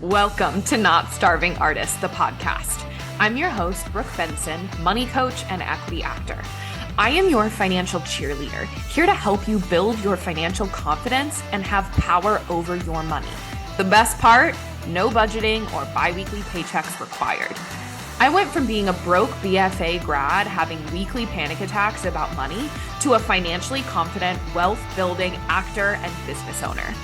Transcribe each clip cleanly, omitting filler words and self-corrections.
Welcome to Not Starving Artists, the podcast. I'm your host, Brooke Benson, money coach and equity actor. I am your financial cheerleader, here to help you build your financial confidence and have power over your money. The best part, no budgeting or bi-weekly paychecks required. I went from being a broke BFA grad having weekly panic attacks about money to a financially confident, wealth-building actor and business owner.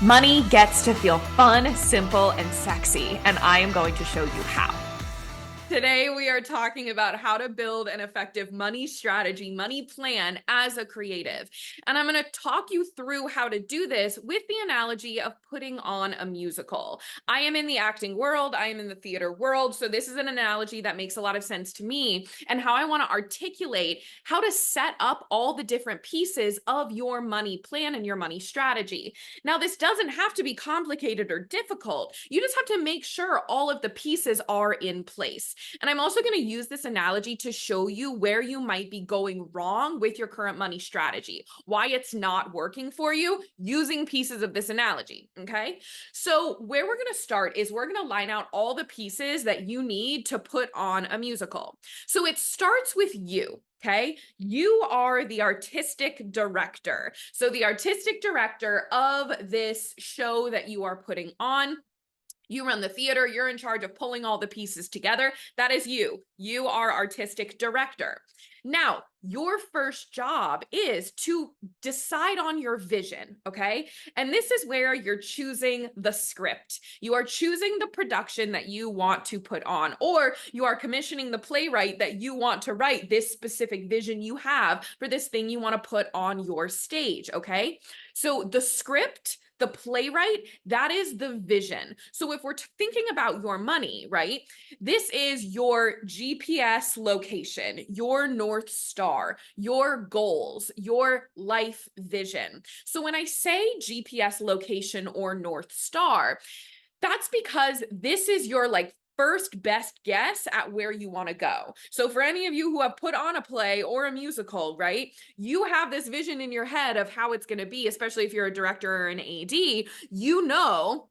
Money gets to feel fun, simple, and sexy, and I am going to show you how. Today, we are talking about how to build an effective money strategy, money plan as a creative. And I'm going to talk you through how to do this with the analogy of putting on a musical. I am in the acting world. I am in the theater world. So this is an analogy that makes a lot of sense to me and how I want to articulate how to set up all the different pieces of your money plan and your money strategy. Now, this doesn't have to be complicated or difficult. You just have to make sure all of the pieces are in place. And I'm also going to use this analogy to show you where you might be going wrong with your current money strategy, why it's not working for you using pieces of this analogy. Okay. So where we're going to start is we're going to line out all the pieces that you need to put on a musical. So it starts with you. Okay, you are the artistic director. So the artistic director of this show that you are putting on. You run the theater, you're in charge of pulling all the pieces together. That is you. You are artistic director. Now, your first job is to decide on your vision, okay? And this is where you're choosing the script. You are choosing the production that you want to put on, or you are commissioning the playwright that you want to write this specific vision you have for this thing you want to put on your stage, okay? So the script, the playwright, that is the vision. So if we're thinking about your money, right? This is your GPS location, your North Star, your goals, your life vision. So when I say GPS location or North Star, that's because this is your first best guess at where you want to go. So for any of you who have put on a play or a musical, right, you have this vision in your head of how it's going to be, especially if you're a director or an AD, you know,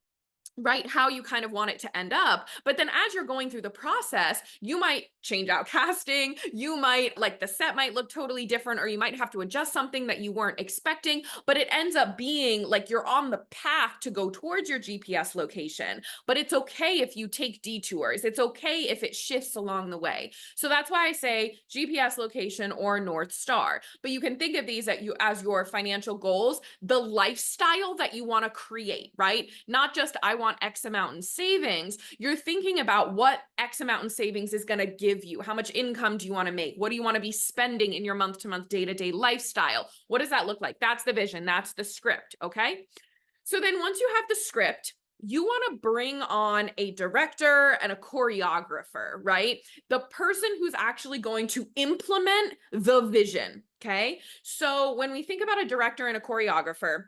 right, how you kind of want it to end up. But then as you're going through the process, you might change out casting, you might the set might look totally different, or you might have to adjust something that you weren't expecting, but it ends up being like you're on the path to go towards your GPS location. But it's okay if you take detours. It's okay if it shifts along the way. So that's why I say GPS location or North Star. But you can think of these as your financial goals, the lifestyle that you want to create, right? Not just I want X amount in savings. You're thinking about what X amount in savings is going to give you. How much income do you want to make? What do you want to be spending in your month-to-month, day-to-day lifestyle? What does that look like? That's the vision. That's the script. Okay. So then once you have the script, you want to bring on a director and a choreographer, right? The person who's actually going to implement the vision. Okay. So when we think about a director and a choreographer,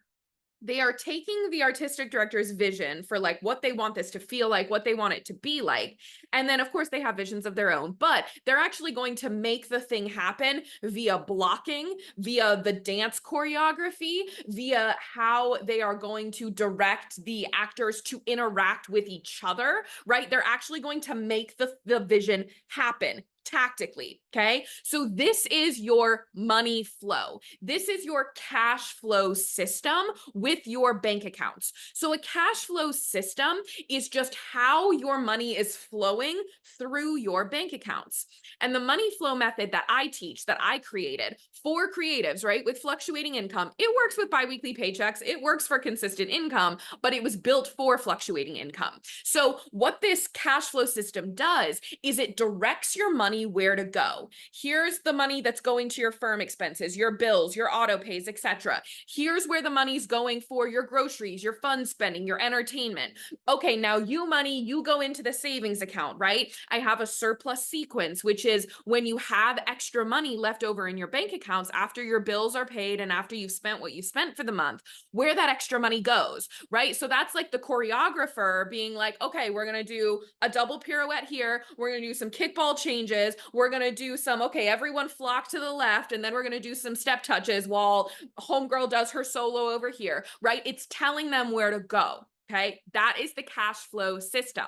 they are taking the artistic director's vision for what they want this to feel like, what they want it to be like. And then of course they have visions of their own, but they're actually going to make the thing happen via blocking, via the dance choreography, via how they are going to direct the actors to interact with each other, right? They're actually going to make the vision happen tactically. Okay. So this is your money flow. This is your cash flow system with your bank accounts. So a cash flow system is just how your money is flowing through your bank accounts. And the money flow method that I teach, that I created for creatives, right, with fluctuating income, it works with biweekly paychecks. It works for consistent income, but it was built for fluctuating income. So what this cash flow system does is it directs your money where to go. Here's the money that's going to your firm expenses, your bills, your auto pays, etc. Here's where the money's going for your groceries, your fun spending, your entertainment. Okay, now you go into the savings account, right? I have a surplus sequence, which is when you have extra money left over in your bank accounts after your bills are paid and after you've spent what you spent for the month, where that extra money goes, right? So that's like the choreographer being like, okay, we're going to do a double pirouette here. We're going to do some kickball changes. We're going to do some, okay, everyone flock to the left. And then we're going to do some step touches while homegirl does her solo over here, right? It's telling them where to go. Okay, that is the cash flow system.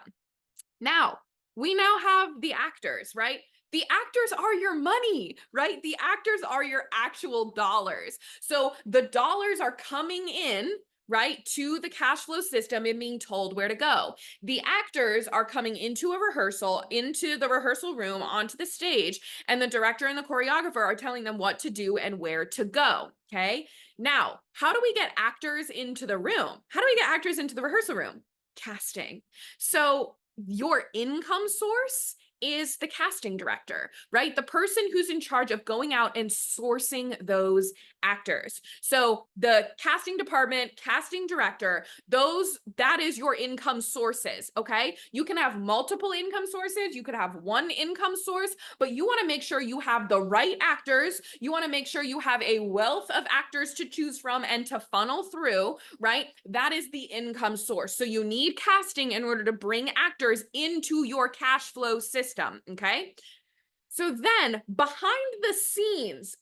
Now, we now have the actors, right? The actors are your money, right? The actors are your actual dollars. So the dollars are coming in, right, to the cash flow system and being told where to go. The actors are coming into a rehearsal, into the rehearsal room, onto the stage, and the director and the choreographer are telling them what to do and where to go. Okay. Now, how do we get actors into the room? How do we get actors into the rehearsal room? Casting. So your income source is the casting director, right? The person who's in charge of going out and sourcing those actors. So the casting department, casting director, that is your income sources, okay? You can have multiple income sources, you could have one income source, but you want to make sure you have the right actors. You want to make sure you have a wealth of actors to choose from and to funnel through, right? That is the income source. So you need casting in order to bring actors into your cash flow system, okay? So then behind the scenes,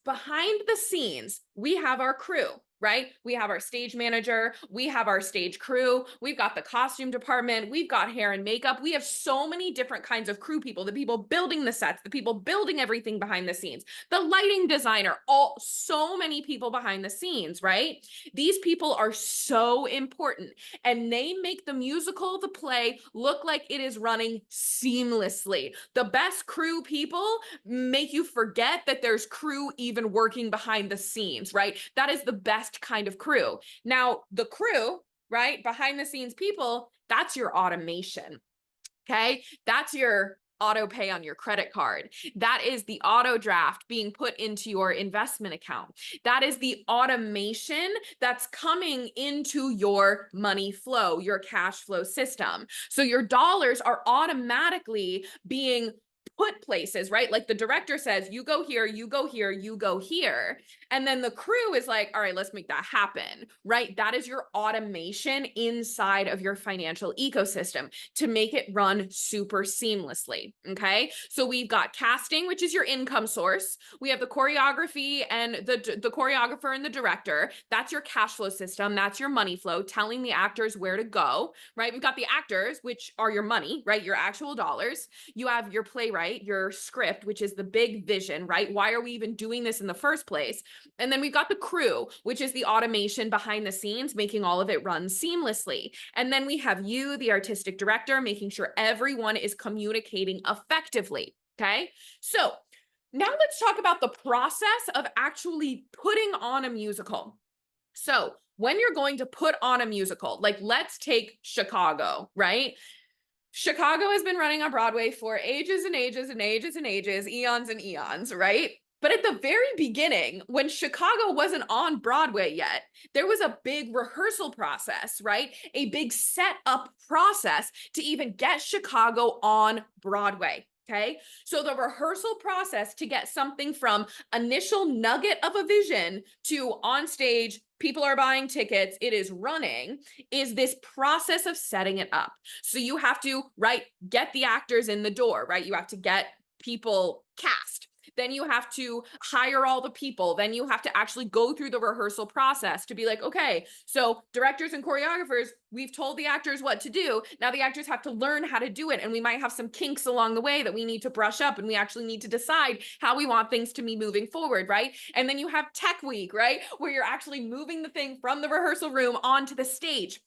we have our crew, right? We have our stage manager, we have our stage crew, we've got the costume department, we've got hair and makeup. We have so many different kinds of crew people, the people building the sets, the people building everything behind the scenes, the lighting designer, so many people behind the scenes, right? These people are so important and they make the musical, the play look like it is running seamlessly. The best crew people make you forget that there's crew even working behind the scenes, right? That is the best kind of crew. Now, the crew, right, behind the scenes people, that's your automation. Okay, that's your auto pay on your credit card. That is the auto draft being put into your investment account. That is the automation that's coming into your money flow, your cash flow system. So your dollars are automatically being put places, right? Like the director says, you go here, you go here, you go here. And then the crew is like, all right, let's make that happen, right? That is your automation inside of your financial ecosystem to make it run super seamlessly. Okay. So we've got casting, which is your income source. We have the choreography and the choreographer and the director. That's your cash flow system. That's your money flow, telling the actors where to go, right? We've got the actors, which are your money, right? Your actual dollars. You have your playwright, your script, which is the big vision, right? Why are we even doing this in the first place? And then we've got the crew, which is the automation behind the scenes, making all of it run seamlessly. And then we have you, the artistic director, making sure everyone is communicating effectively. Okay. So now let's talk about the process of actually putting on a musical. So when you're going to put on a musical, like let's take Chicago, right? Chicago has been running on Broadway for ages and ages and ages and ages, eons and eons, right? But at the very beginning, when Chicago wasn't on Broadway yet, there was a big rehearsal process, right? A big setup process to even get Chicago on Broadway. Okay. So the rehearsal process to get something from initial nugget of a vision to on stage, people are buying tickets, it is running, is this process of setting it up. So you have to, right, get the actors in the door, right? You have to get people cast. Then you have to hire all the people. Then you have to actually go through the rehearsal process to be like, okay, so directors and choreographers, we've told the actors what to do. Now the actors have to learn how to do it. And we might have some kinks along the way that we need to brush up. And we actually need to decide how we want things to be moving forward, right? And then you have tech week, right? Where you're actually moving the thing from the rehearsal room onto the stage.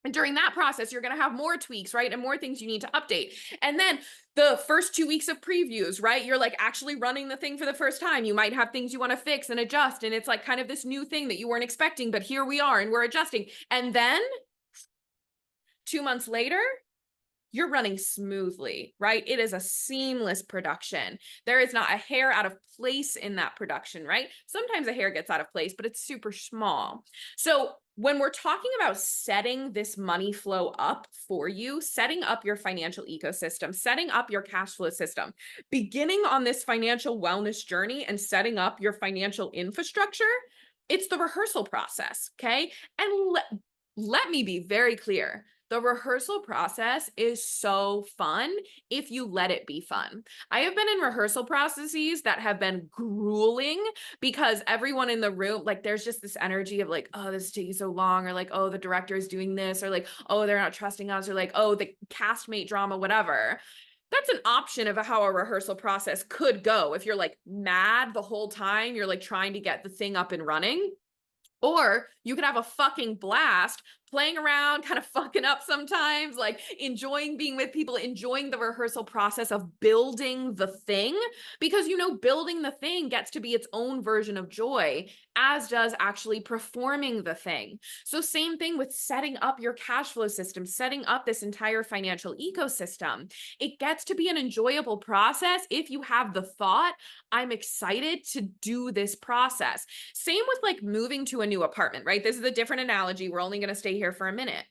And during that process, you're going to have more tweaks, right? And more things you need to update. And then the first 2 weeks of previews, right? You're like actually running the thing for the first time. You might have things you want to fix and adjust. And it's like kind of this new thing that you weren't expecting, but here we are and we're adjusting. And then 2 months later, you're running smoothly, right? It is a seamless production. There is not a hair out of place in that production, right? Sometimes a hair gets out of place, but it's super small. So when we're talking about setting this money flow up for you, setting up your financial ecosystem, setting up your cash flow system, beginning on this financial wellness journey and setting up your financial infrastructure, it's the rehearsal process, okay? And let me be very clear. The rehearsal process is so fun if you let it be fun. I have been in rehearsal processes that have been grueling because everyone in the room, like, there's just this energy of like, oh, this is taking so long, or like, oh, the director is doing this, or like, oh, they're not trusting us, or like, oh, the castmate drama, whatever. That's an option of how a rehearsal process could go. If you're like mad the whole time, you're like trying to get the thing up and running. Or you could have a fucking blast playing around, kind of fucking up sometimes, like enjoying being with people, enjoying the rehearsal process of building the thing, because, you know, building the thing gets to be its own version of joy, as does actually performing the thing. So same thing with setting up your cash flow system, setting up this entire financial ecosystem. It gets to be an enjoyable process if you have the thought, I'm excited to do this process. Same with like moving to a new apartment, right? This is a different analogy. We're only going to stay here for a minute.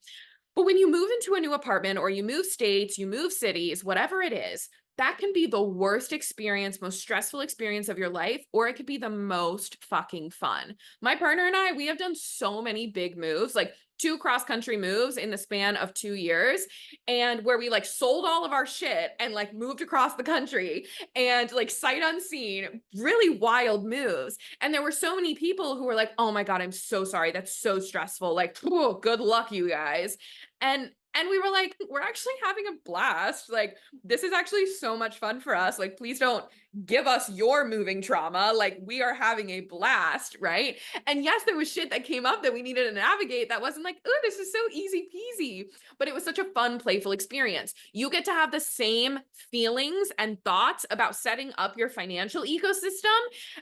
But when you move into a new apartment, or you move states, you move cities, whatever it is, that can be the worst experience, most stressful experience of your life, or it could be the most fucking fun. My partner and I, we have done so many big moves, like 2 cross-country moves in the span of 2 years, and where we like sold all of our shit and like moved across the country and like sight unseen, really wild moves. And there were so many people who were like, oh my God, I'm so sorry. That's so stressful. Like, good luck, you guys. And we were like, we're actually having a blast. Like, this is actually so much fun for us. Like, please don't give us your moving trauma. Like, we are having a blast, right? And yes, there was shit that came up that we needed to navigate that wasn't like, oh, this is so easy peasy. But it was such a fun, playful experience. You get to have the same feelings and thoughts about setting up your financial ecosystem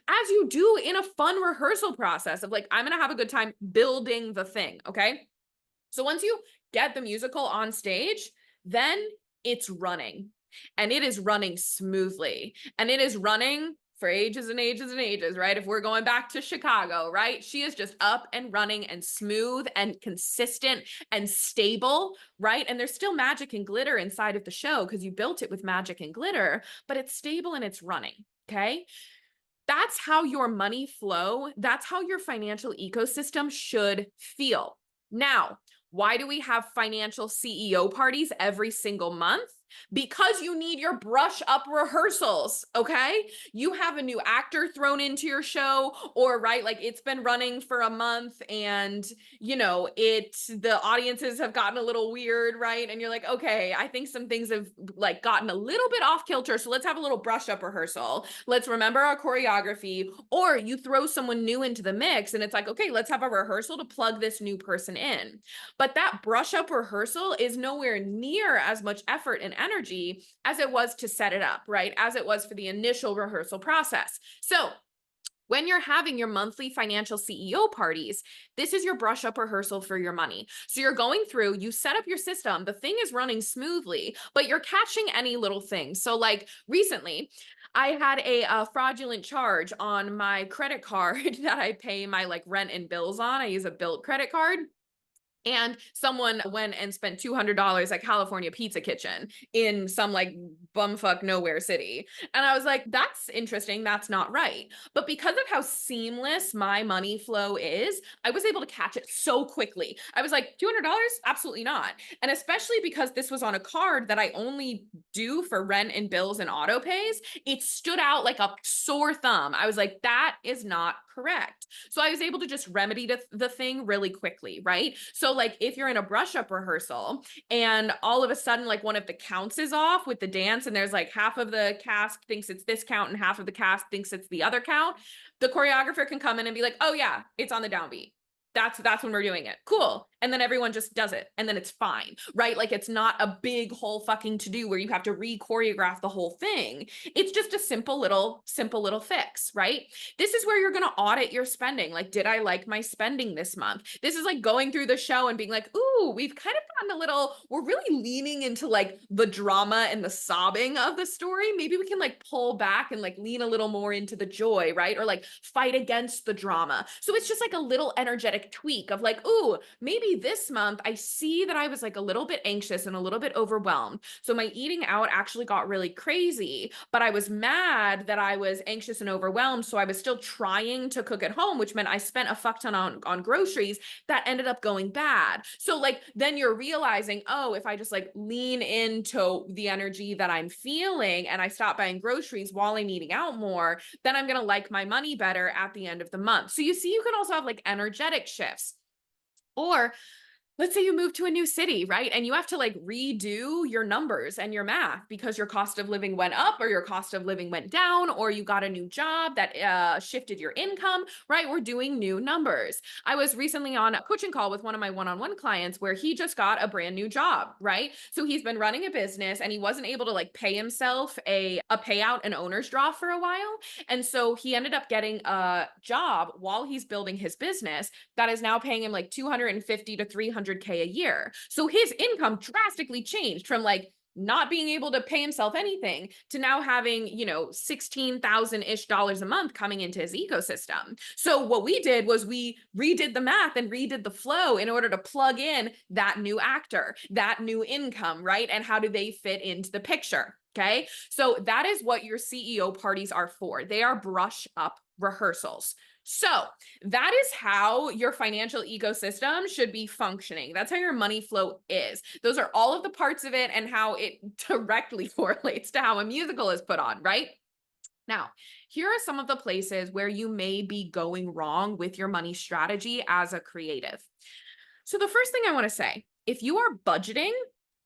as you do in a fun rehearsal process of like, I'm going to have a good time building the thing. Okay. So once you get the musical on stage, then it's running, and it is running smoothly, and it is running for ages and ages and ages, right? If we're going back to Chicago, right? She is just up and running and smooth and consistent and stable, right? And there's still magic and glitter inside of the show because you built it with magic and glitter, but it's stable and it's running. Okay. That's how your money flow. That's how your financial ecosystem should feel. Now, why do we have financial CEO parties every single month? Because you need your brush up rehearsals, okay? You have a new actor thrown into your show, or right, like it's been running for a month and you know, the audiences have gotten a little weird, right? And you're like, okay, I think some things have like gotten a little bit off kilter, so let's have a little brush up rehearsal. Let's remember our choreography. Or you throw someone new into the mix and it's like, okay, let's have a rehearsal to plug this new person in. But that brush up rehearsal is nowhere near as much effort and energy as it was to set it up, right? As it was for the initial rehearsal process. So when you're having your monthly financial CEO parties, this is your brush up rehearsal for your money. So you're going through, you set up your system, the thing is running smoothly, but you're catching any little thing. So like recently, I had a fraudulent charge on my credit card that I pay my like rent and bills on. I use a Bilt credit card. And someone went and spent $200 at California Pizza Kitchen in some like bumfuck nowhere city. And I was like, that's interesting. That's not right. But because of how seamless my money flow is, I was able to catch it so quickly. I was like, $200? Absolutely not. And especially because this was on a card that I only do for rent and bills and auto pays, it stood out like a sore thumb. I was like, that is not correct. So I was able to just remedy the thing really quickly, right? So like if you're in a brush up rehearsal and all of a sudden like one of the counts is off with the dance and there's like half of the cast thinks it's this count and half of the cast thinks it's the other count, the choreographer can come in and be like, oh yeah, it's on the downbeat. That's when we're doing it. Cool. And then everyone just does it and then it's fine, right? Like it's not a big whole fucking to do where you have to re-choreograph the whole thing. It's just a simple little fix, right? This is where you're going to audit your spending. Like, did I like my spending this month? This is like going through the show and being like, ooh, we've kind of gotten a little, we're really leaning into like the drama and the sobbing of the story. Maybe we can like pull back and like lean a little more into the joy, right? Or like fight against the drama. So it's just like a little energetic tweak of like, ooh, maybe maybe this month I see that I was like a little bit anxious and a little bit overwhelmed. So my eating out actually got really crazy, but I was mad that I was anxious and overwhelmed. So I was still trying to cook at home, which meant I spent a fuck ton on groceries that ended up going bad. So like, then you're realizing, oh, if I just like lean into the energy that I'm feeling and I stop buying groceries while I'm eating out more, then I'm going to like my money better at the end of the month. So you see, you can also have like energetic shifts. Or let's say you move to a new city, right? And you have to like redo your numbers and your math because your cost of living went up or your cost of living went down, or you got a new job that shifted your income, right? We're doing new numbers. I was recently on a coaching call with one of my one-on-one clients where he just got a brand new job, right? So he's been running a business and he wasn't able to like pay himself a payout, an owner's draw for a while. And so he ended up getting a job while he's building his business that is now paying him like 250 to 300K a year. So his income drastically changed from like not being able to pay himself anything to now having, 16,000-ish dollars a month coming into his ecosystem. So what we did was we redid the math and redid the flow in order to plug in that new actor, that new income, right? And how do they fit into the picture? Okay. So that is what your CEO parties are for. They are brush up rehearsals. So that is how your financial ecosystem should be functioning. That's how your money flow is. Those are all of the parts of it and how it directly correlates to how a musical is put on, right? Now, here are some of the places where you may be going wrong with your money strategy as a creative. So the first thing I want to say, if you are budgeting,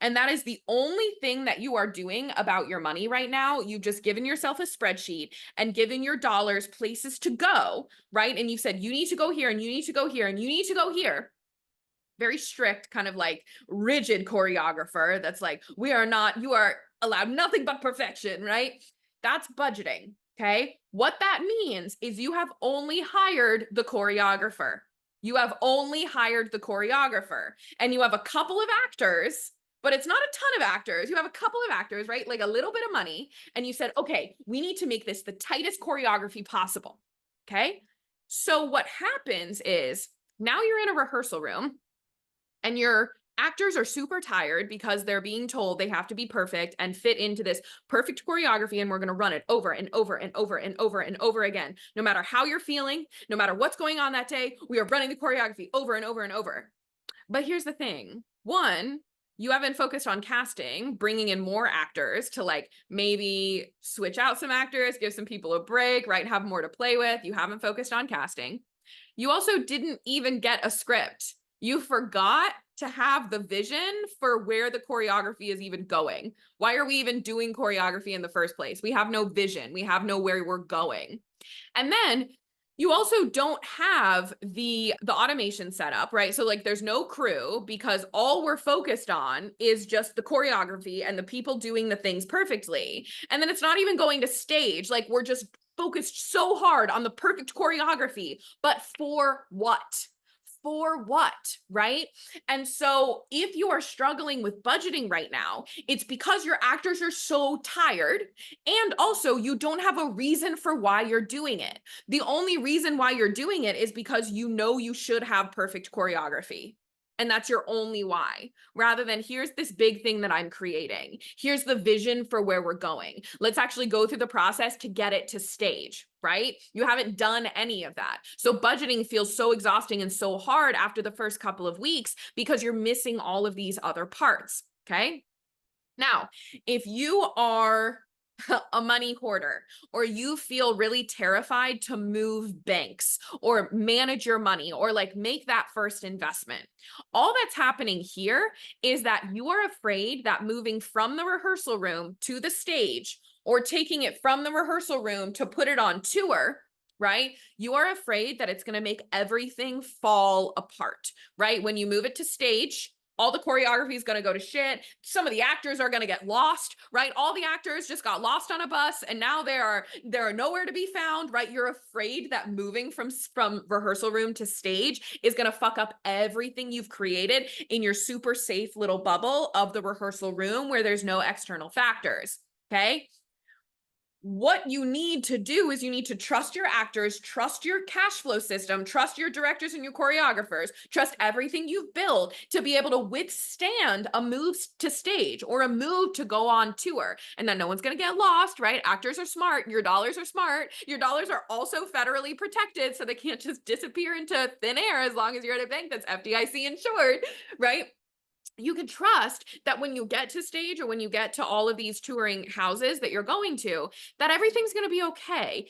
and that is the only thing that you are doing about your money right now, you've just given yourself a spreadsheet and given your dollars places to go, right? And you said, you need to go here and you need to go here and you need to go here. Very strict, kind of like rigid choreographer that's like, you are allowed nothing but perfection, right? That's budgeting, okay? What that means is you have only hired the choreographer. You have only hired the choreographer and you have a couple of actors, but it's not a ton of actors. You have a couple of actors, right? Like a little bit of money. And you said, okay, we need to make this the tightest choreography possible. Okay. So what happens is now you're in a rehearsal room and your actors are super tired because they're being told they have to be perfect and fit into this perfect choreography. And we're going to run it over and over and over and over and over again. No matter how you're feeling, no matter what's going on that day, we are running the choreography over and over and over. But here's the thing. One, you haven't focused on casting, bringing in more actors to like maybe switch out some actors, give some people a break, right? Have more to play with. You haven't focused on casting. You also didn't even get a script. You forgot to have the vision for where the choreography is even going. Why are we even doing choreography in the first place? We have no vision. We have no where we're going. And then you also don't have the automation set up, right? So like there's no crew because all we're focused on is just the choreography and the people doing the things perfectly. And then it's not even going to stage. Like we're just focused so hard on the perfect choreography, but for what? For what, right? And so if you are struggling with budgeting right now, it's because your actors are so tired and also you don't have a reason for why you're doing it. The only reason why you're doing it is because you know you should have perfect choreography. And that's your only why, rather than here's this big thing that I'm creating. Here's the vision for where we're going. Let's actually go through the process to get it to stage, right? You haven't done any of that. So budgeting feels so exhausting and so hard after the first couple of weeks because you're missing all of these other parts, okay? Now, if you are a money hoarder, or you feel really terrified to move banks or manage your money or like make that first investment, all that's happening here is that you are afraid that moving from the rehearsal room to the stage or taking it from the rehearsal room to put it on tour, right? You are afraid that it's going to make everything fall apart, right? When you move it to stage, all the choreography is going to go to shit. Some of the actors are going to get lost, right? All the actors just got lost on a bus and now they are nowhere to be found, right? You're afraid that moving from rehearsal room to stage is going to fuck up everything you've created in your super safe little bubble of the rehearsal room where there's no external factors, okay? what you need to do is you need to trust your actors, trust your cash flow system, trust your directors and your choreographers, trust everything you've built to be able to withstand a move to stage or a move to go on tour. And then no one's going to get lost, right? Actors are smart. Your dollars are smart. Your dollars are also federally protected, so they can't just disappear into thin air as long as you're at a bank that's FDIC insured, right? You can trust that when you get to stage or when you get to all of these touring houses that you're going to, that everything's going to be okay.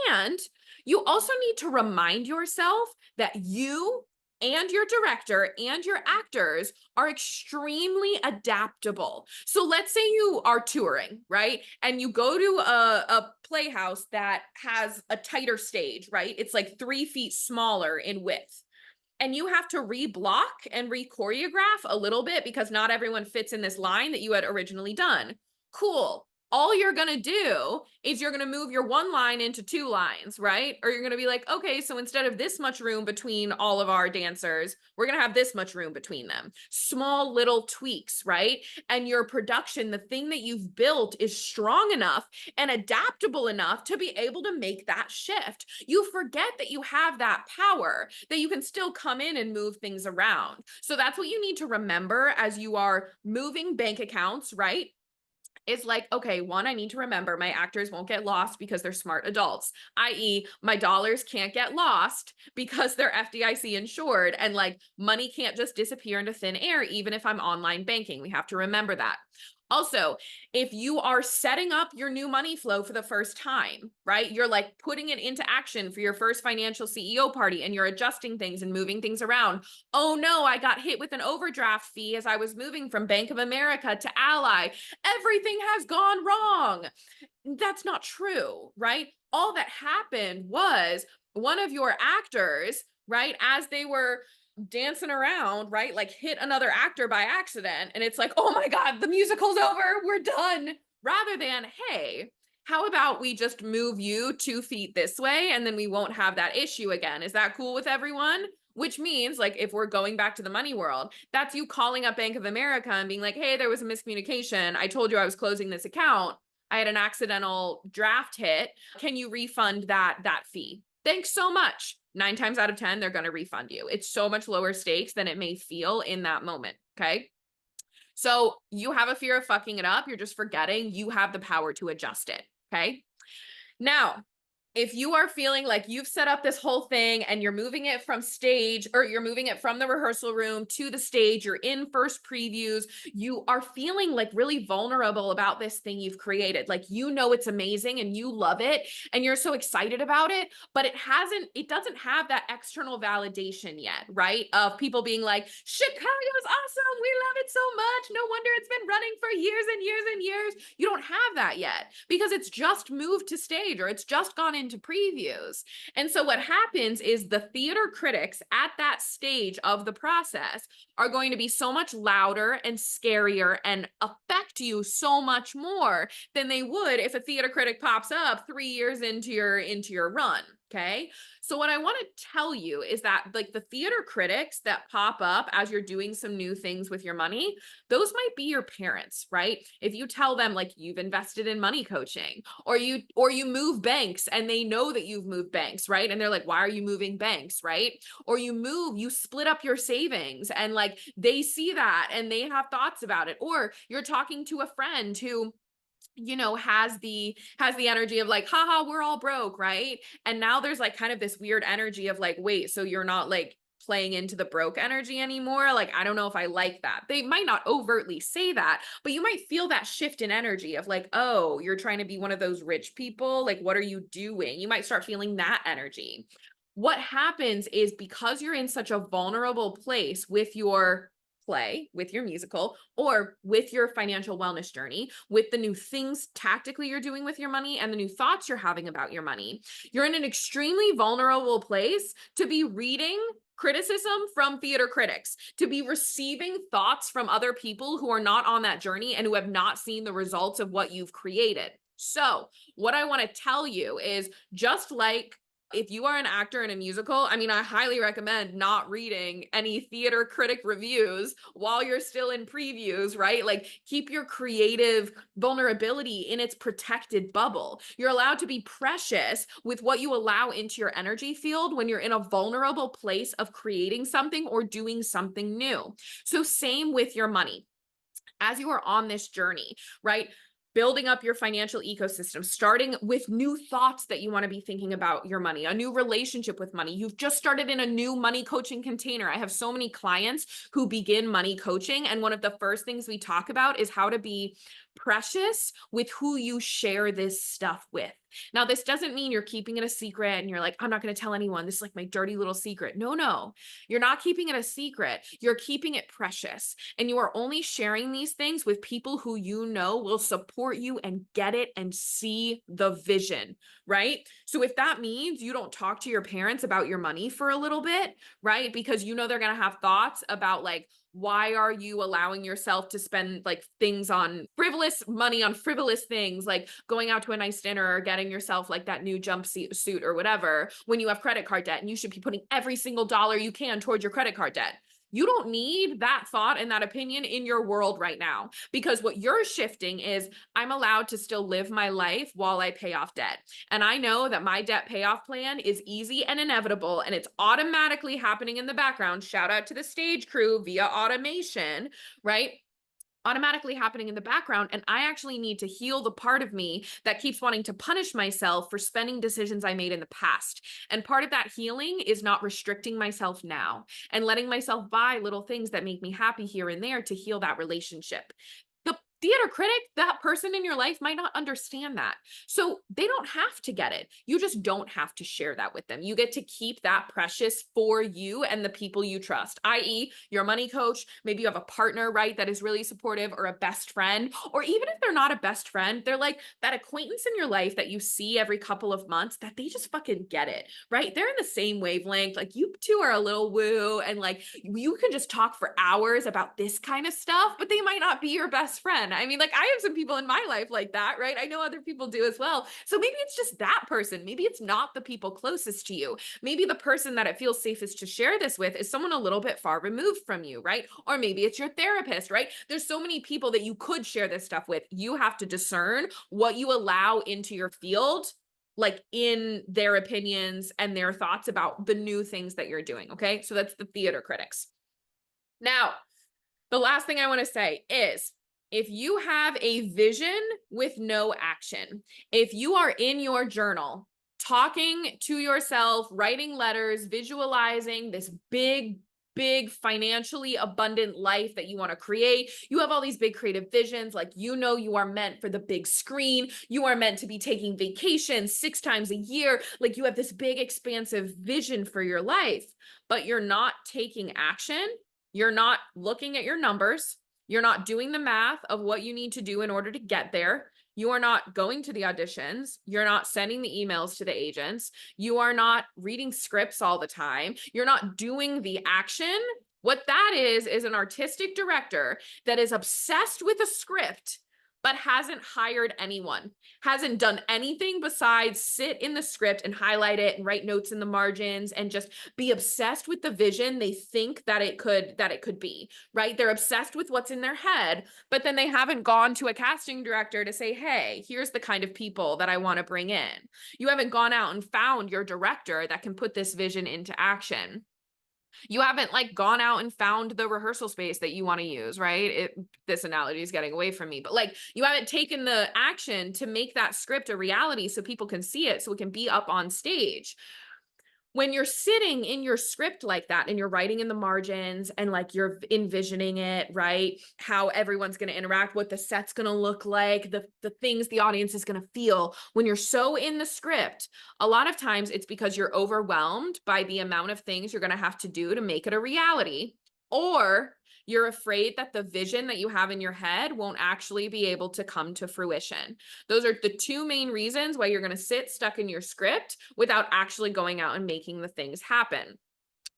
And you also need to remind yourself that you and your director and your actors are extremely adaptable. So let's say you are touring, right? And you go to a playhouse that has a tighter stage, right? It's like 3 feet smaller in width, and you have to re-block and re-choreograph a little bit because not everyone fits in this line that you had originally done. Cool. All you're going to do is you're going to move your one line into 2 lines, right? Or you're going to be like, okay, so instead of this much room between all of our dancers, we're going to have this much room between them. Small little tweaks, right? And your production, the thing that you've built, is strong enough and adaptable enough to be able to make that shift. You forget that you have that power, that you can still come in and move things around. So that's what you need to remember as you are moving bank accounts, right? Is like, okay, one, I need to remember my actors won't get lost because they're smart adults, i.e., my dollars can't get lost because they're FDIC insured, and like money can't just disappear into thin air, even if I'm online banking. We have to remember that. Also, if you are setting up your new money flow for the first time, right? You're like putting it into action for your first financial CEO party and you're adjusting things and moving things around. Oh no, I got hit with an overdraft fee as I was moving from Bank of America to Ally. Everything has gone wrong. That's not true, right? All that happened was one of your actors, right, as they were dancing around, right, like hit another actor by accident, and it's like, oh my God, the musical's over, we're done. Rather than, hey, how about we just move you 2 feet this way and then we won't have that issue again? Is that cool with everyone? Which means, like, if we're going back to the money world, that's you calling up Bank of America and being like, hey, there was a miscommunication. I told you I was closing this account. I had an accidental draft hit. Can you refund that fee? Thanks so much. 9 times out of 10, they're going to refund you. It's so much lower stakes than it may feel in that moment. Okay. So you have a fear of fucking it up. You're just forgetting you have the power to adjust it. Okay. Now, if you are feeling like you've set up this whole thing and you're moving it from stage, or you're moving it from the rehearsal room to the stage, you're in first previews, you are feeling like really vulnerable about this thing you've created. Like, you know, it's amazing and you love it and you're so excited about it, but it doesn't have that external validation yet, right? Of people being like, Chicago's awesome. We love it so much. No wonder it's been running for years and years and years. You don't have that yet because it's just moved to stage or it's just gone into previews. And so what happens is the theater critics at that stage of the process are going to be so much louder and scarier and affect you so much more than they would if a theater critic pops up 3 years into your run. Okay. So what I want to tell you is that, like, the theater critics that pop up as you're doing some new things with your money, those might be your parents, right? If you tell them, like, you've invested in money coaching, or you move banks and they know that you've moved banks, right? And they're like, why are you moving banks, right? Or you split up your savings and like they see that and they have thoughts about it. Or you're talking to a friend who, you know, has the energy of like, haha, we're all broke, right? And now there's like kind of this weird energy of like, wait, so you're not like playing into the broke energy anymore? Like, I don't know if I like that. They might not overtly say that, but you might feel that shift in energy of like, oh, you're trying to be one of those rich people. Like, what are you doing? You might start feeling that energy. What happens is, because you're in such a vulnerable place with your play, with your musical, or with your financial wellness journey, with the new things tactically you're doing with your money and the new thoughts you're having about your money, you're in an extremely vulnerable place to be reading criticism from theater critics, to be receiving thoughts from other people who are not on that journey and who have not seen the results of what you've created. So what I want to tell you is, just like If you are an actor in a musical, I mean, I highly recommend not reading any theater critic reviews while you're still in previews, right? Like, keep your creative vulnerability in its protected bubble. You're allowed to be precious with what you allow into your energy field when you're in a vulnerable place of creating something or doing something new. So, same with your money. As you are on this journey, right? Building up your financial ecosystem, starting with new thoughts that you want to be thinking about your money, a new relationship with money. You've just started in a new money coaching container. I have so many clients who begin money coaching, and one of the first things we talk about is how to be precious with who you share this stuff with. Now, this doesn't mean you're keeping it a secret and you're like, I'm not going to tell anyone. This is like my dirty little secret. No, you're not keeping it a secret. You're keeping it precious. And you are only sharing these things with people who you know will support you and get it and see the vision, right? So if that means you don't talk to your parents about your money for a little bit, right? Because you know they're going to have thoughts about like, why are you allowing yourself to spend like things on frivolous money on frivolous things, like going out to a nice dinner or getting yourself like that new jumpsuit or whatever, when you have credit card debt and you should be putting every single dollar you can towards your credit card debt? You don't need that thought and that opinion in your world right now, because what you're shifting is, I'm allowed to still live my life while I pay off debt. And I know that my debt payoff plan is easy and inevitable, and it's automatically happening in the background. Shout out to the stage crew via automation, right? Automatically happening in the background. And I actually need to heal the part of me that keeps wanting to punish myself for spending decisions I made in the past. And part of that healing is not restricting myself now and letting myself buy little things that make me happy here and there to heal that relationship. The theater critic, that person in your life, might not understand that. So they don't have to get it. You just don't have to share that with them. You get to keep that precious for you and the people you trust, i.e. your money coach. Maybe you have a partner, right, that is really supportive, or a best friend, or even if they're not a best friend, they're like that acquaintance in your life that you see every couple of months that they just fucking get it, right? They're in the same wavelength. Like, you two are a little woo, and like you can just talk for hours about this kind of stuff, but they might not be your best friend. I mean, like, I have some people in my life like that, right? I know other people do as well. So maybe it's just that person. Maybe it's not the people closest to you. Maybe the person that it feels safest to share this with is someone a little bit far removed from you, right? Or maybe it's your therapist, right? There's so many people that you could share this stuff with. You have to discern what you allow into your field, like in their opinions and their thoughts about the new things that you're doing. Okay. So that's the theater critics. Now, the last thing I want to say is, if you have a vision with no action, if you are in your journal talking to yourself, writing letters, visualizing this big financially abundant life that you want to create, you have all these big creative visions, like, you know, you are meant for the big screen, you are meant to be taking vacations 6 times a year, like, you have this big expansive vision for your life, but you're not taking action. You're not looking at your numbers. You're not doing the math of what you need to do in order to get there. You are not going to the auditions. You're not sending the emails to the agents. You are not reading scripts all the time. You're not doing the action. What that is an artistic director that is obsessed with a script but hasn't hired anyone, hasn't done anything besides sit in the script and highlight it and write notes in the margins and just be obsessed with the vision they think that it could be, right? They're obsessed with what's in their head, but then they haven't gone to a casting director to say, hey, here's the kind of people that I want to bring in. You haven't gone out and found your director that can put this vision into action. You haven't like gone out and found the rehearsal space that you want to use, right? This analogy is getting away from me, but like, you haven't taken the action to make that script a reality so people can see it, so it can be up on stage. When you're sitting in your script like that and you're writing in the margins and like you're envisioning it, right? How everyone's going to interact, what the set's going to look like, the things the audience is going to feel. When you're so in the script, a lot of times it's because you're overwhelmed by the amount of things you're going to have to do to make it a reality, or you're afraid that the vision that you have in your head won't actually be able to come to fruition. Those are the 2 main reasons why you're going to sit stuck in your script without actually going out and making the things happen.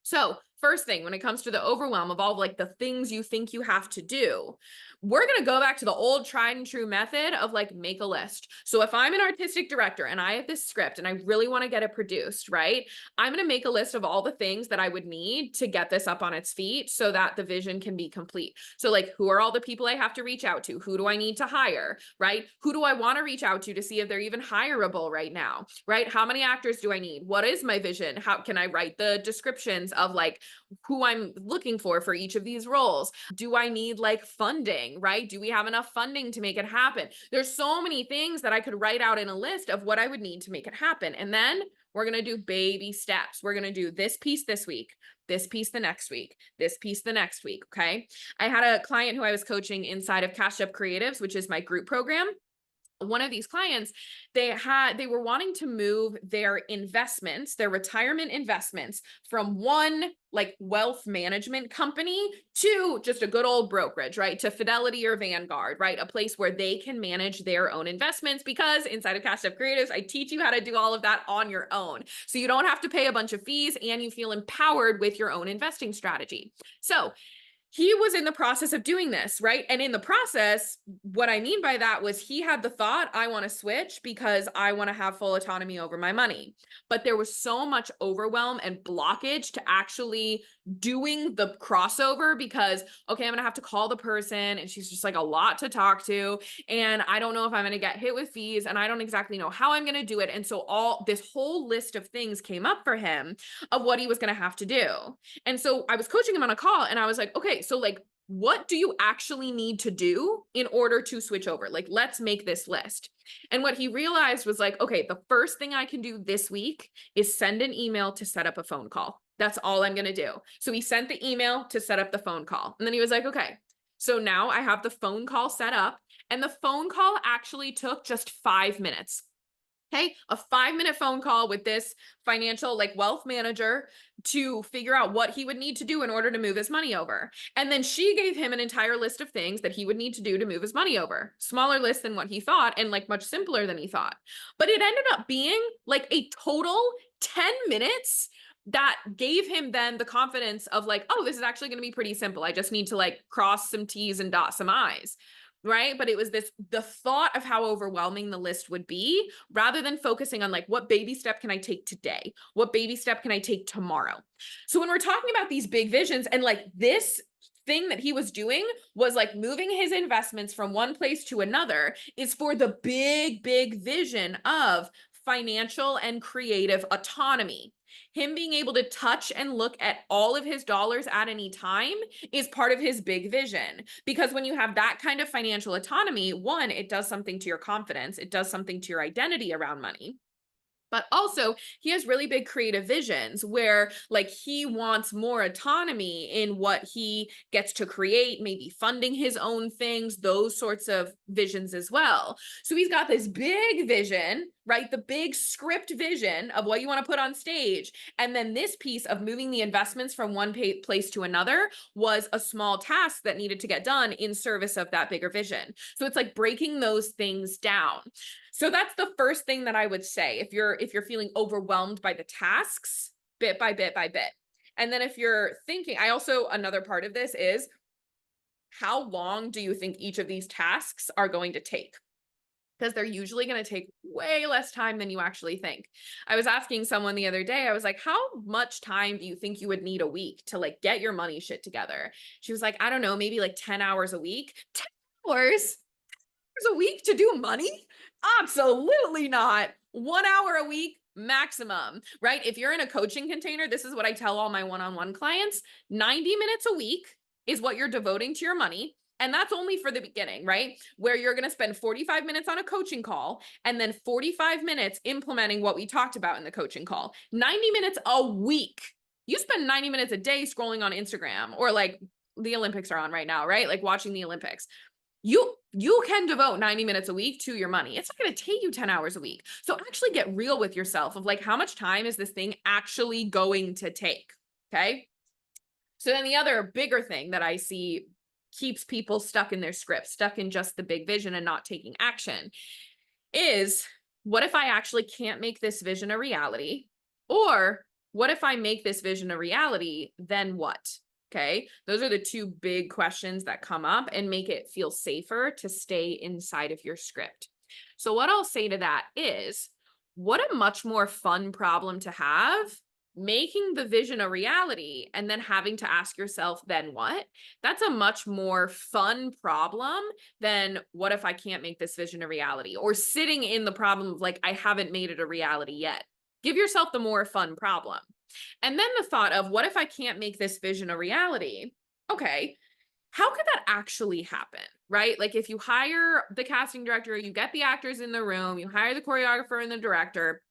So first thing, when it comes to the overwhelm of all like the things you think you have to do, we're going to go back to the old tried and true method of like make a list. So if I'm an artistic director and I have this script and I really want to get it produced, right? I'm going to make a list of all the things that I would need to get this up on its feet so that the vision can be complete. So like, who are all the people I have to reach out to? Who do I need to hire, right? Who do I want to reach out to see if they're even hireable right now, right? How many actors do I need? What is my vision? How can I write the descriptions of like who I'm looking for each of these roles? Do I need like funding, right? Do we have enough funding to make it happen? There's so many things that I could write out in a list of what I would need to make it happen. And then we're going to do baby steps. We're going to do this piece this week, this piece the next week, this piece the next week. Okay. I had a client who I was coaching inside of Cashed Up Creatives, which is my group program. One of these clients, they were wanting to move their investments, their retirement investments, from one like wealth management company to just a good old brokerage, right? To Fidelity or Vanguard, right? A place where they can manage their own investments, because inside of Cashed Up Creatives, I teach you how to do all of that on your own. So you don't have to pay a bunch of fees and you feel empowered with your own investing strategy. So he was in the process of doing this, right? And in the process, what I mean by that was he had the thought, I want to switch because I want to have full autonomy over my money. But there was so much overwhelm and blockage to actually doing the crossover because, okay, I'm going to have to call the person and she's just like a lot to talk to. And I don't know if I'm going to get hit with fees and I don't exactly know how I'm going to do it. And so all this whole list of things came up for him of what he was going to have to do. And so I was coaching him on a call and I was like, okay, so like, what do you actually need to do in order to switch over? Like, let's make this list. And what he realized was like, okay, the first thing I can do this week is send an email to set up a phone call. That's all I'm going to do. So he sent the email to set up the phone call. And then he was like, okay, so now I have the phone call set up, and the phone call actually took just 5 minutes. Okay, a 5-minute phone call with this financial like wealth manager to figure out what he would need to do in order to move his money over. And then she gave him an entire list of things that he would need to do to move his money over. Smaller list than what he thought and like much simpler than he thought. But it ended up being like a total 10 minutes that gave him then the confidence of like, oh, this is actually going to be pretty simple. I just need to like cross some T's and dot some I's. Right. But it was the thought of how overwhelming the list would be rather than focusing on like, what baby step can I take today? What baby step can I take tomorrow? So when we're talking about these big visions and like this thing that he was doing was like moving his investments from one place to another is for the big, big vision of financial and creative autonomy. Him being able to touch and look at all of his dollars at any time is part of his big vision. Because when you have that kind of financial autonomy, one, it does something to your confidence. It does something to your identity around money. But also he has really big creative visions where like he wants more autonomy in what he gets to create, maybe funding his own things, those sorts of visions as well. So he's got this big vision, right? The big script vision of what you want to put on stage. And then this piece of moving the investments from one place to another was a small task that needed to get done in service of that bigger vision. So it's like breaking those things down. So that's the first thing that I would say if you're feeling overwhelmed by the tasks bit by bit by bit. And then if you're thinking, another part of this is how long do you think each of these tasks are going to take? Because they're usually going to take way less time than you actually think. I was asking someone the other day, I was like, how much time do you think you would need a week to like get your money shit together? She was like, I don't know, maybe like 10 hours a week. 10 hours a week to do money? Absolutely not. 1 hour a week maximum, right? If you're in a coaching container, this is what I tell all my one-on-one clients. 90 minutes a week is what you're devoting to your money. And that's only for the beginning, right? Where you're going to spend 45 minutes on a coaching call and then 45 minutes implementing what we talked about in the coaching call. 90 minutes a week. You spend 90 minutes a day scrolling on Instagram, or like the Olympics are on right now, right? Like watching the Olympics. You can devote 90 minutes a week to your money. It's not going to take you 10 hours a week. So actually get real with yourself of like, how much time is this thing actually going to take? Okay. So then the other bigger thing that I see keeps people stuck in their script, stuck in just the big vision and not taking action is, what if I actually can't make this vision a reality? Or what if I make this vision a reality? Then what? Okay. Those are the two big questions that come up and make it feel safer to stay inside of your script. So, what I'll say to that is, what a much more fun problem to have, making the vision a reality and then having to ask yourself, then what? That's a much more fun problem than what if I can't make this vision a reality, or sitting in the problem of like, I haven't made it a reality yet. Give yourself the more fun problem. And then the thought of, what if I can't make this vision a reality? Okay, how could that actually happen? Right? Like if you hire the casting director, you get the actors in the room, you hire the choreographer and the director,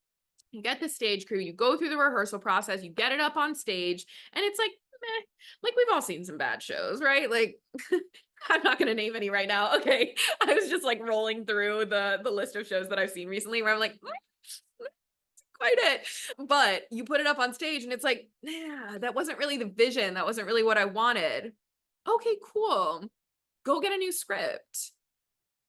you get the stage crew, you go through the rehearsal process, you get it up on stage, and it's like, meh. Like we've all seen some bad shows, right? Like I'm not going to name any right now. Okay. I was just like rolling through the list of shows that I've seen recently where I'm like, quite it. But you put it up on stage and it's like, yeah, that wasn't really the vision. That wasn't really what I wanted. Okay, cool. Go get a new script.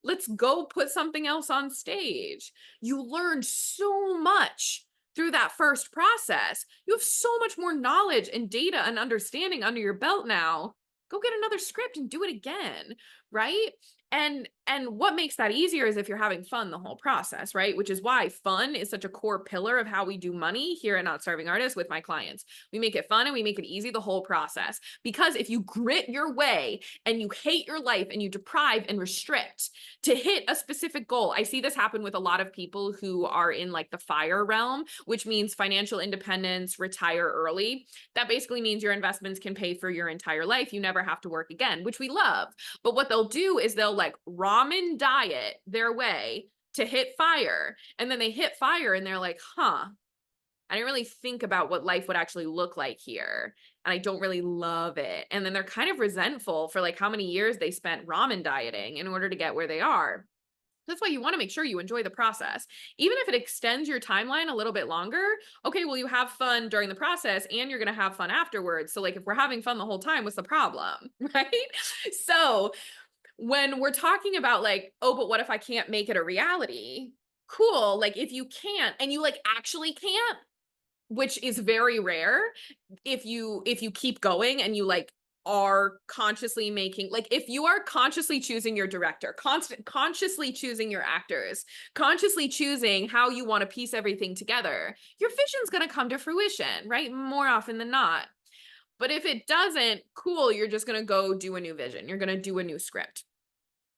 Let's go put something else on stage. You learned so much through that first process. You have so much more knowledge and data and understanding under your belt now. Go get another script and do it again, right? And what makes that easier is if you're having fun the whole process, right? Which is why fun is such a core pillar of how we do money here at Not Starving Artists with my clients. We make it fun and we make it easy the whole process. Because if you grit your way and you hate your life and you deprive and restrict to hit a specific goal, I see this happen with a lot of people who are in like the FIRE realm, which means financial independence, retire early. That basically means your investments can pay for your entire life. You never have to work again, which we love. But what they'll do is they'll like ramen diet their way to hit FIRE. And then they hit FIRE and they're like, I didn't really think about what life would actually look like here. And I don't really love it. And then they're kind of resentful for like how many years they spent ramen dieting in order to get where they are. That's why you want to make sure you enjoy the process. Even if it extends your timeline a little bit longer, okay, well, you have fun during the process and you're going to have fun afterwards. So like if we're having fun the whole time, what's the problem, right? So when we're talking about like, oh, but what if I can't make it a reality? Cool. Like if you can't and you like actually can't, which is very rare, if you keep going and you like are consciously making, like if you are consciously choosing your director, consciously choosing your actors, consciously choosing how you want to piece everything together, your vision's going to come to fruition, right? More often than not. But if it doesn't, cool, you're just going to go do a new vision. You're going to do a new script.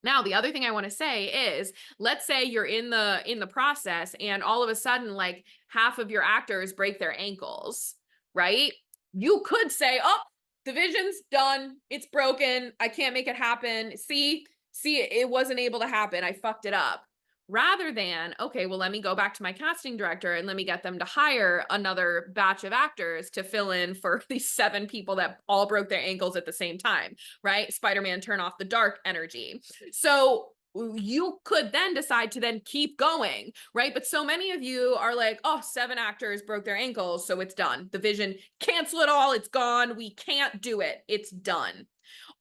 Now, the other thing I want to say is, let's say you're in the process and all of a sudden like half of your actors break their ankles, right? You could say, "Oh, the vision's done. It's broken. I can't make it happen. See, it wasn't able to happen. I fucked it up." Rather than, okay, well, let me go back to my casting director and let me get them to hire another batch of actors to fill in for these 7 people that all broke their ankles at the same time, right? Spider-Man turn off the dark energy. So you could then decide to then keep going, right? But so many of you are like, oh, 7 actors broke their ankles, so it's done. The vision, cancel it all. It's gone. We can't do it. It's done.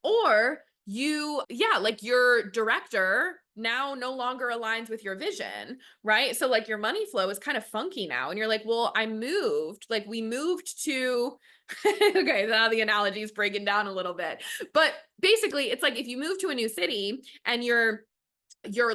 Or like your director now no longer aligns with your vision, right? So like your money flow is kind of funky now. And you're like, well, we moved to, okay, now the analogy is breaking down a little bit. But basically, it's like if you move to a new city and your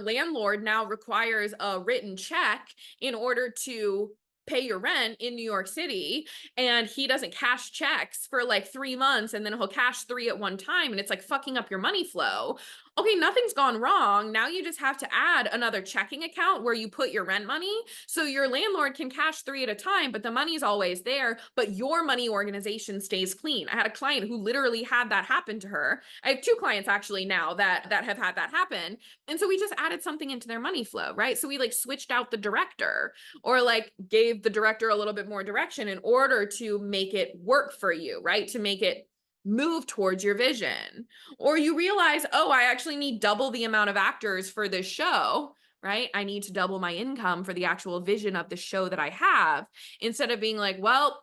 landlord now requires a written check in order to pay your rent in New York City, and he doesn't cash checks for like 3 months and then he'll cash 3 at one time and it's like fucking up your money flow. Okay, nothing's gone wrong. Now you just have to add another checking account where you put your rent money so your landlord can cash 3 at a time, but the money's always there, but your money organization stays clean. I had a client who literally had that happen to her. I have 2 clients actually now that have had that happen. And so we just added something into their money flow, right? So we like switched out the director or like gave the director a little bit more direction in order to make it work for you, right? To make it move towards your vision. Or you realize, oh, I actually need double the amount of actors for this show, right? I need to double my income for the actual vision of the show that I have, instead of being like, well,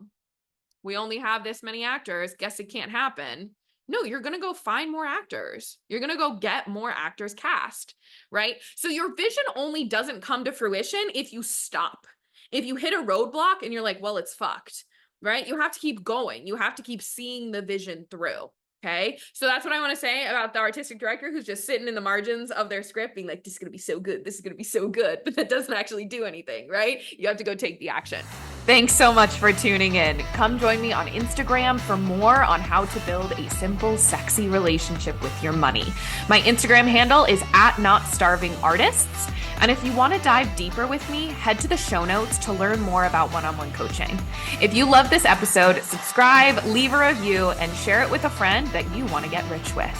we only have this many actors, guess it can't happen. No, you're going to go find more actors. You're going to go get more actors cast, right? So your vision only doesn't come to fruition if you stop. If you hit a roadblock and you're like, well, it's fucked. right? You have to keep going. You have to keep seeing the vision through. Okay. So that's what I want to say about the artistic director who's just sitting in the margins of their script being like, this is going to be so good. This is going to be so good. But that doesn't actually do anything, right? You have to go take the action. Thanks so much for tuning in. Come join me on Instagram for more on how to build a simple, sexy relationship with your money. My Instagram handle is @NotStarvingArtists. And if you want to dive deeper with me, head to the show notes to learn more about one-on-one coaching. If you love this episode, subscribe, leave a review, and share it with a friend that you want to get rich with.